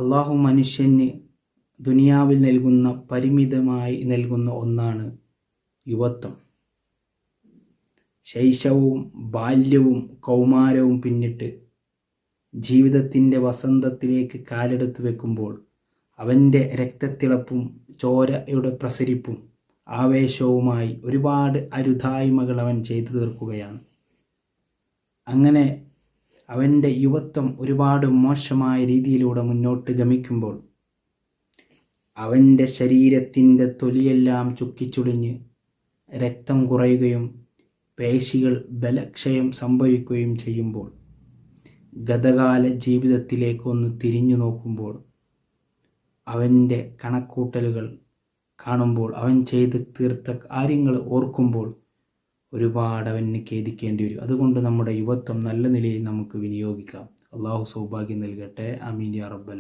അള്ളാഹു മനുഷ്യന് ദുനിയാവിൽ നൽകുന്ന പരിമിതമായി നൽകുന്ന ഒന്നാണ് യുവത്വം. ശൈശവവും ബാല്യവും കൗമാരവും പിന്നിട്ട് ജീവിതത്തിൻ്റെ വസന്തത്തിലേക്ക് കാലെടുത്ത് വെക്കുമ്പോൾ അവൻ്റെ രക്തത്തിളപ്പും ചോരയുടെ പ്രസരിപ്പും ആവേശവുമായി ഒരുപാട് അരുതായ്മകൾ അവൻ ചെയ്തു തീർക്കുകയാണ്. അങ്ങനെ അവൻ്റെ യുവത്വം ഒരുപാട് മോശമായ രീതിയിലൂടെ മുന്നോട്ട് ഗമിക്കുമ്പോൾ അവൻ്റെ ശരീരത്തിൻ്റെ തൊലിയെല്ലാം ചുക്കിച്ചുളിഞ്ഞ് രക്തം കുറയുകയും പേശികൾ ബലക്ഷയം സംഭവിക്കുകയും ചെയ്യുമ്പോൾ ഗതകാല ജീവിതത്തിലേക്കൊന്ന് തിരിഞ്ഞു നോക്കുമ്പോൾ അവൻ്റെ കണക്കൂട്ടലുകൾ കാണുമ്പോൾ അവൻ ചെയ്ത് തീർത്ത കാര്യങ്ങൾ ഓർക്കുമ്പോൾ ഒരുപാട് അവന് ഖേദിക്കേണ്ടി വരും. അതുകൊണ്ട് നമ്മുടെ യുവത്വം നല്ല നിലയിൽ നമുക്ക് വിനിയോഗിക്കാം. അള്ളാഹു സൗഭാഗ്യം നൽകട്ടെ. ആമീൻ യാ റബ്ബൽ